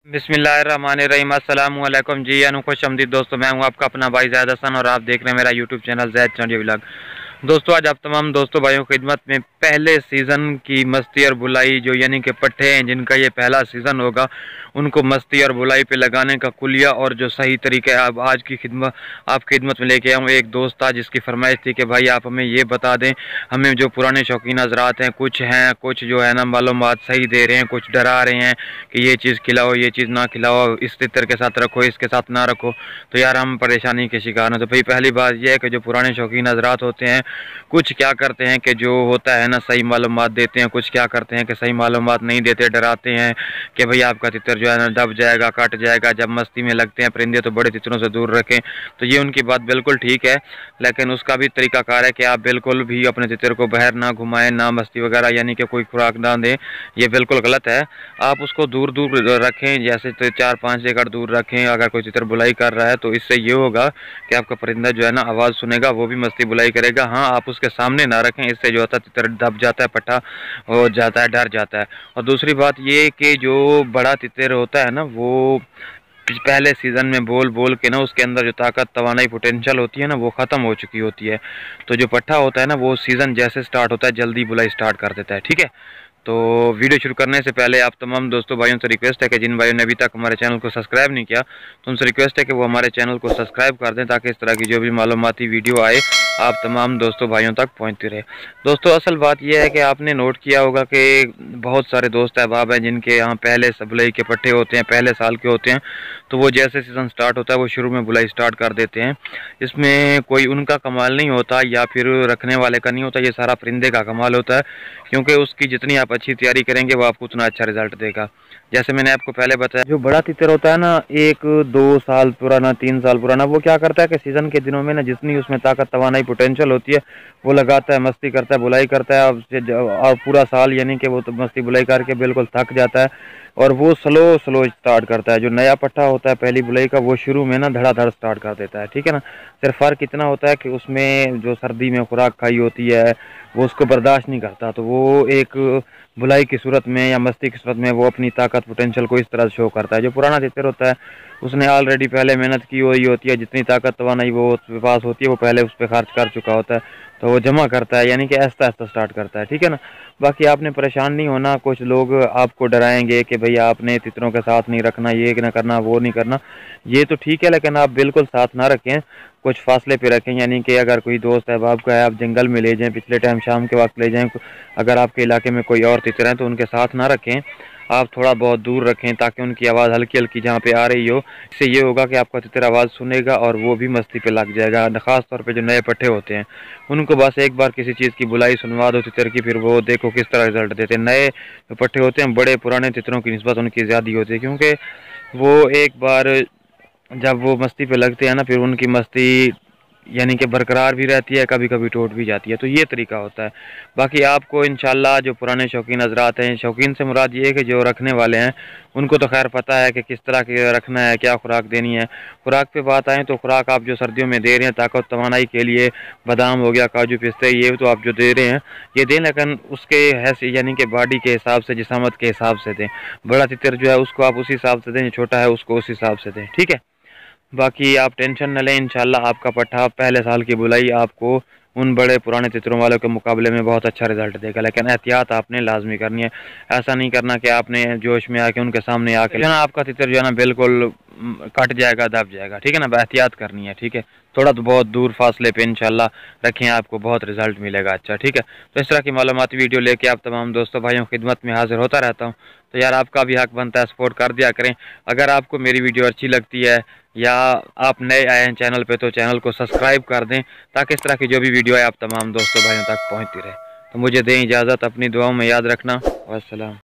बिस्मिल्लाहिर्रहमानिर्रहीम। अस्सलाम वालेकुम जी, खुश दोस्तों, मैं हूं आपका अपना भाई ज़ैद हसन और आप देख रहे हैं मेरा यूट्यूब चैनल ज़ैद स्टूडियो व्लॉग। दोस्तों, आज आप तमाम दोस्तों भाइयों की खिदमत में पहले सीज़न की मस्ती और बुलाई जो यानी कि पट्टे हैं जिनका ये पहला सीज़न होगा, उनको मस्ती और बुलाई पे लगाने का कुलिया और जो सही तरीका है अब आज की खिदमत आपकी खिदमत में लेके आऊँ। एक दोस्त था जिसकी फरमाइश थी कि भाई आप हमें ये बता दें, हमें जो पुराने शौकीन हज़रात हैं कुछ जो है ना मालूमात सही दे रहे हैं, कुछ डरा रहे हैं कि ये चीज़ खिलाओ, ये चीज़ ना खिलाओ, इस तितर के साथ रखो, इसके साथ ना रखो, तो यार हम परेशानी के शिकार हैं। तो भाई पहली बात यह है कि जो पुराने शौकीन हज़रात होते हैं, कुछ क्या करते हैं कि जो होता है ना सही मालूमात देते हैं, कुछ क्या करते हैं कि सही मालूमात नहीं देते, डराते हैं कि भाई आपका तितर जो है ना दब जाएगा, कट जाएगा। जब मस्ती में लगते हैं परिंदे तो बड़े तितरों से दूर रखें। तो ये उनकी बात बिल्कुल ठीक है, लेकिन उसका भी तरीकाकार है कि आप बिल्कुल भी अपने तितर को बाहर ना घुमाएं, ना मस्ती वगैरह यानी कि कोई खुराक ना दें, ये बिल्कुल गलत है। आप उसको दूर दूर रखें, जैसे तो 4-5 एकड़ दूर रखें। अगर कोई तितर बुलाई कर रहा है तो इससे ये होगा कि आपका परिंदा जो है ना आवाज़ सुनेगा, वो भी मस्ती बुलाई करेगा। हाँ, आप उसके सामने ना रखें, इससे जो होता है तितर दब जाता है, पट्टा हो जाता है, डर जाता है। और दूसरी बात ये कि जो बड़ा तितर होता है ना, वो पहले सीज़न में बोल बोल के ना उसके अंदर जो ताकत, तवानाई, पोटेंशियल होती है ना, वो ख़त्म हो चुकी होती है। तो जो पट्टा होता है ना, वो सीज़न जैसे स्टार्ट होता है जल्दी बुलाई स्टार्ट कर देता है। ठीक है, तो वीडियो शुरू करने से पहले आप तमाम दोस्तों भाइयों से रिक्वेस्ट है कि जिन भाइयों ने अभी तक हमारे चैनल को सब्सक्राइब नहीं किया, तो उनसे रिक्वेस्ट है कि वो हमारे चैनल को सब्सक्राइब कर दें, ताकि इस तरह की जो भी मालूमाती वीडियो आए आप तमाम दोस्तों भाइयों तक पहुंचती रहे। दोस्तों, असल बात यह है कि आपने नोट किया होगा कि बहुत सारे दोस्त अहबाब हैं जिनके यहाँ पहले बुलाई के पट्टे होते हैं, पहले साल के होते हैं। तो वो जैसे सीज़न स्टार्ट होता है वो शुरू में बुलाई स्टार्ट कर देते हैं। इसमें कोई उनका कमाल नहीं होता या फिर रखने वाले का नहीं होता, ये सारा परिंदे का कमाल होता है, क्योंकि उसकी जितनी आप अच्छी तैयारी करेंगे वो आपको उतना अच्छा रिजल्ट देगा। जैसे मैंने आपको पहले बताया, जो बड़ा तितर होता है ना, 1-2 साल पुराना, 3 साल पुराना, वो क्या करता है कि सीज़न के दिनों में ना जितनी उसमें ताकत, तवानाई, पोटेंशियल होती है वो लगाता है, मस्ती करता है, बुलाई करता है। और पूरा साल यानी कि वो तो मस्ती बुलाई करके बिल्कुल थक जाता है और वो स्लो स्लो स्टार्ट करता है। जो नया पट्टा होता है पहली बुलाई का, वो शुरू में ना धड़ाधड़ स्टार्ट कर देता है। ठीक है ना, सिर्फ फ़र्क इतना होता है कि उसमें जो सर्दी में खुराक खाई होती है वो उसको बर्दाश्त नहीं करता, तो वो एक बुलाई की सूरत में या मस्ती की सूरत में वो अपनी ताकत, पोटेंशियल को इस तरह से शो करता है। जो पुराना तितर होता है उसने ऑलरेडी पहले मेहनत की हुई होती है, जितनी ताकत तवानाई वो उसके पास होती है वो पहले उस पर खर्च कर चुका होता है, तो वो जमा करता है, यानी कि आहिस्ता आहिस्ता स्टार्ट करता है। ठीक है ना, बाकी आपने परेशान नहीं होना। कुछ लोग आपको डराएंगे कि भाई आपने तितरों के साथ नहीं रखना, ये ना करना, वो नहीं करना, ये तो ठीक है, लेकिन आप बिल्कुल साथ ना रखें, कुछ फासले पे रखें। यानी कि अगर कोई दोस्त है आपका है, आप जंगल में ले जाएं, पिछले टाइम शाम के वक्त ले जाएं। अगर आपके इलाके में कोई और तितर हैं तो उनके साथ ना रखें, आप थोड़ा बहुत दूर रखें, ताकि उनकी आवाज़ हल्की हल्की जहाँ पे आ रही हो। इससे ये होगा कि आपका तितर आवाज़ सुनेगा और वो भी मस्ती पे लग जाएगा। ख़ास तौर पे जो नए पट्टे होते हैं उनको बस एक बार किसी चीज़ की बुलाई सुनवा दो तितर की, फिर वो देखो किस तरह रिजल्ट देते हैं। नए जो पट्टे होते हैं बड़े पुराने तितरों की निस्बत उनकी ज़्यादा होती है, क्योंकि वो एक बार जब वो मस्ती पे लगते हैं ना, फिर उनकी मस्ती यानी कि बरकरार भी रहती है, कभी कभी टूट भी जाती है। तो ये तरीका होता है। बाकी आपको इंशाल्लाह जो पुराने शौकीन हज़रात हैं, शौकीन से मुराद ये है कि जो रखने वाले हैं उनको तो खैर पता है कि किस तरह के रखना है, क्या खुराक देनी है। खुराक पे बात आए तो खुराक आप जो सर्दियों में दे रहे हैं ताकत तवानाई के लिए, बादाम हो गया, काजू पिस्ते, ये तो आप जो दे रहे हैं ये दें, लेकिन उसके हैसियत यानी कि बॉडी के हिसाब से, जिसामत के हिसाब से दें। बड़ा तितर जो है उसको आप उसी हिसाब से दें, छोटा है उसको उस हिसाब से दें। ठीक है, बाकी आप टेंशन न लें, इंशाल्लाह आपका पट्टा पहले साल की बुलाई आपको उन बड़े पुराने तितरों वालों के मुकाबले में बहुत अच्छा रिजल्ट देगा। लेकिन एहतियात आपने लाजमी करनी है। ऐसा नहीं करना कि आपने जोश में आके उनके सामने आके जो ना आपका तितर जो है ना बिल्कुल कट जाएगा, दब जाएगा। ठीक है ना, एहतियात करनी है। ठीक है, थोड़ा तो बहुत दूर फासले पे इंशाल्लाह रखें, आपको बहुत रिजल्ट मिलेगा अच्छा। ठीक है, तो इस तरह की मालूमाती वीडियो लेके आप तमाम दोस्तों भाइयों की खिदमत में हाजिर होता रहता हूँ। तो यार आपका भी हक बनता है, सपोर्ट कर दिया करें। अगर आपको मेरी वीडियो अच्छी लगती है या आप नए आए हैं चैनल पे, तो चैनल को सब्सक्राइब कर दें, ताकि इस तरह की जो भी वीडियो है आप तमाम दोस्तों भाइयों तक पहुँचती रहे। तो मुझे दें इजाज़त, अपनी दुआओं में याद रखना। वस्सलाम।